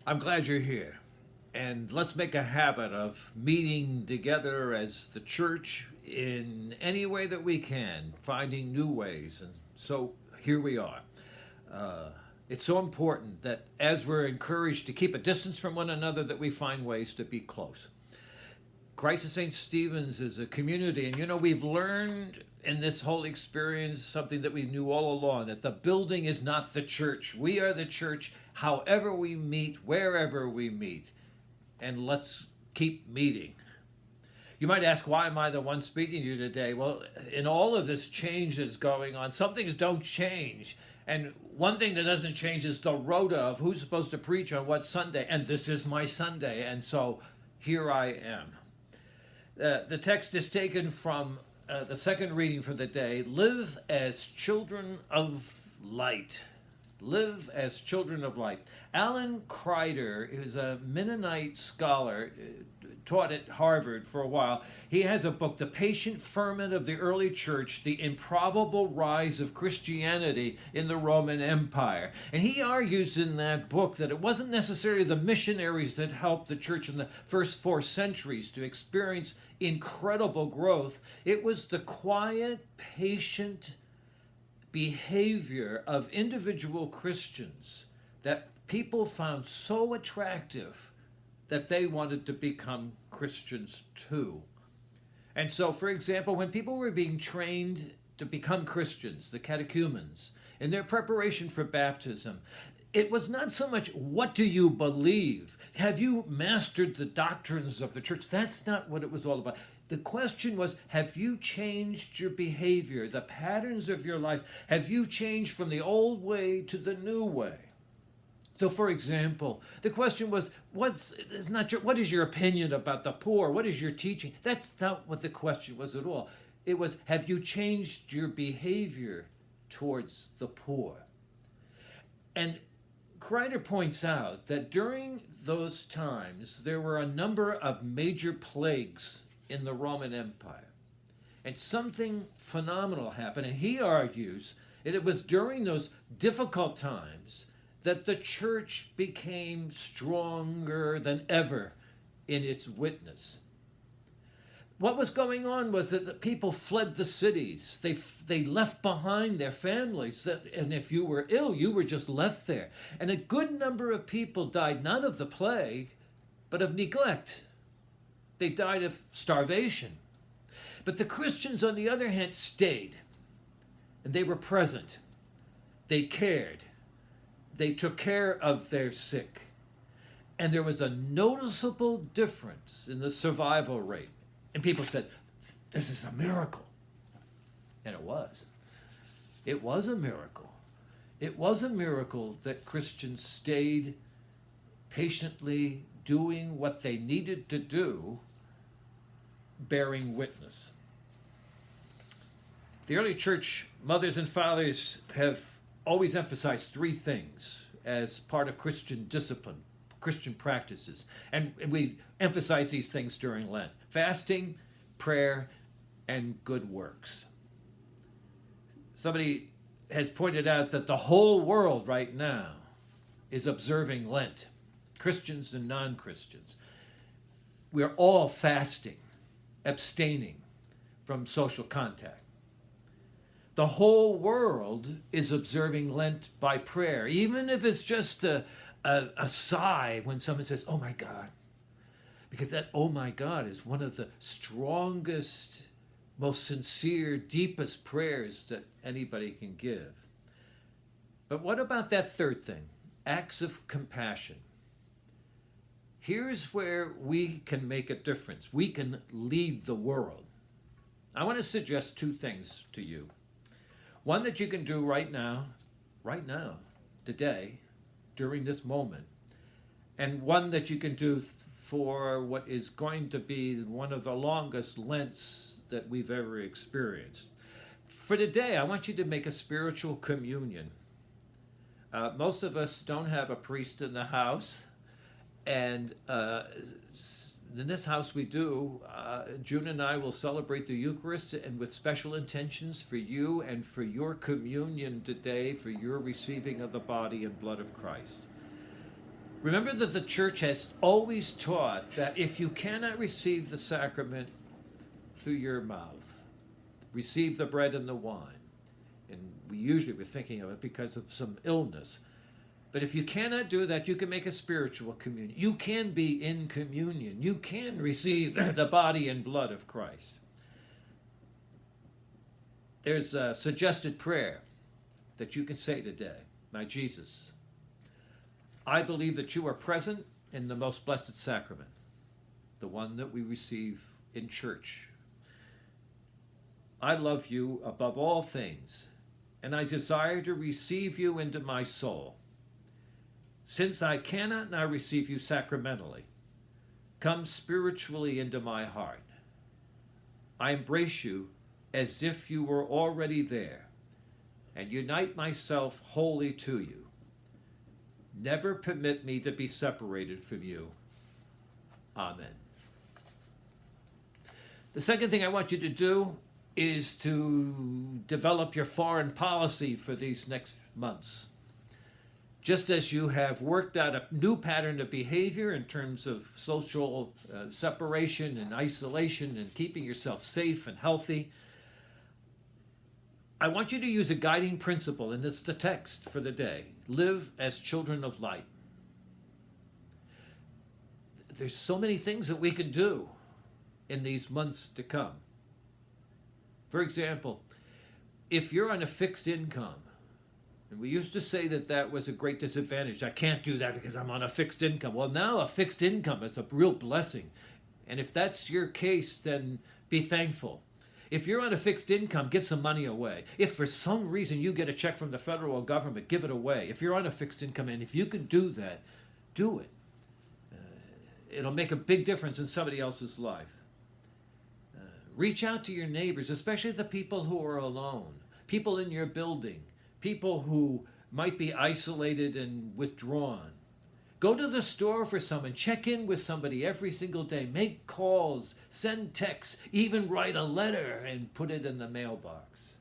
I'm glad you're here. And let's make a habit of meeting together as the church in any way that we can, finding new ways. And so here we are. Uh, it's so important that as we're encouraged to keep a distance from one another, that we find ways to be close. Christ of St. Stephen's is a community, and we've learned in this whole experience something that we knew all along, that the building is not the church. We are the church, however we meet, wherever we meet, and let's keep meeting. You might ask, why am I the one speaking to you today? Well, in all of this change that's going on, some things don't change. And one thing that doesn't change is the rota of who's supposed to preach on what Sunday. And this is my Sunday. And so here I am. The text is taken from the second reading for the day. Live as children of light. Live as children of light. Alan Kreider is a Mennonite scholar, taught at Harvard for a while. He has a book, The Patient Ferment of the Early Church, The Improbable Rise of Christianity in the Roman Empire. And he argues in that book that it wasn't necessarily the missionaries that helped the church in the first 4 centuries to experience incredible growth. It was the quiet, patient behavior of individual Christians that people found so attractive that they wanted to become Christians too. And so, for example, when people were being trained to become Christians, the catechumens, in their preparation for baptism, it was not so much, what do you believe? Have you mastered the doctrines of the church? That's not what it was all about. The question was, have you changed your behavior, the patterns of your life? Have you changed from the old way to the new way? So, for example, the question was, what is your opinion about the poor? What is your teaching? That's not what the question was at all. It was, have you changed your behavior towards the poor? And Kreider points out that during those times, there were a number of major plagues in the Roman Empire. And something phenomenal happened. And he argues that it was during those difficult times that the church became stronger than ever in its witness. What was going on was that the people fled the cities. They left behind their families. And if you were ill, you were just left there. And a good number of people died not of the plague, but of neglect. They died of starvation. But the Christians, on the other hand, stayed. And they were present. They cared. They took care of their sick. And there was a noticeable difference in the survival rate. And people said, this is a miracle. And it was. It was a miracle. It was a miracle that Christians stayed patiently doing what they needed to do, bearing witness. The early church mothers and fathers have always emphasized 3 things as part of Christian discipline, Christian practices. And we emphasize these things during Lent: fasting, prayer, and good works. Somebody has pointed out that the whole world right now is observing Lent, Christians and non-Christians. We're all fasting, abstaining from social contact. The whole world is observing Lent by prayer, even if it's just a sigh when someone says, oh my God. Because that oh my God is one of the strongest, most sincere, deepest prayers that anybody can give. But what about that third thing? Acts of compassion. Here's where we can make a difference. We can lead the world. I want to suggest 2 things to you. One that you can do right now, today, during this moment. And one that you can do for what is going to be one of the longest Lents that we've ever experienced. For today, I want you to make a spiritual communion. Most of us don't have a priest in the house. And in this house we do. June and I will celebrate the Eucharist, and with special intentions for you and for your communion today, for your receiving of the body and blood of Christ. Remember that the church has always taught that if you cannot receive the sacrament through your mouth, receive the bread and the wine, and we usually were thinking of it because of some illness, but if you cannot do that, you can make a spiritual communion. You can be in communion. You can receive the body and blood of Christ. There's a suggested prayer that you can say today. My Jesus, I believe that you are present in the most blessed sacrament, the one that we receive in church. I love you above all things, and I desire to receive you into my soul. Since I cannot now receive you sacramentally, come spiritually into my heart. I embrace you as if you were already there, and unite myself wholly to you. Never permit me to be separated from you. Amen. The second thing I want you to do is to develop your foreign policy for these next months. Just as you have worked out a new pattern of behavior in terms of social separation and isolation and keeping yourself safe and healthy, I want you to use a guiding principle, and it's the text for the day. Live as children of light. There's so many things that we can do in these months to come. For example, if you're on a fixed income, and we used to say that that was a great disadvantage. I can't do that because I'm on a fixed income. Well, now a fixed income is a real blessing. And if that's your case, then be thankful. If you're on a fixed income, give some money away. If for some reason you get a check from the federal government, give it away. If you're on a fixed income, and if you can do that, do it. It'll make a big difference in somebody else's life. Reach out to your neighbors, especially the people who are alone, people in your building, people who might be isolated and withdrawn. Go to the store for someone. Check in with somebody every single day. Make calls, send texts, even write a letter and put it in the mailbox.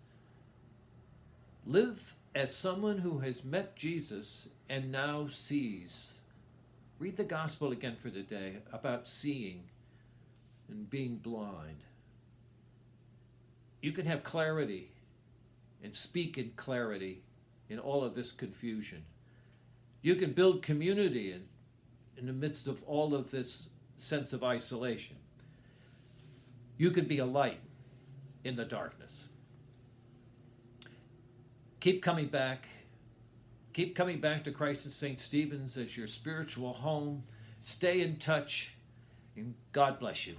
Live as someone who has met Jesus and now sees. Read the gospel again for the day about seeing and being blind. You can have clarity and speak in clarity in all of this confusion. You can build community in the midst of all of this sense of isolation. You can be a light in the darkness. Keep coming back. Keep coming back to Christ and St. Stephen's as your spiritual home. Stay in touch, and God bless you.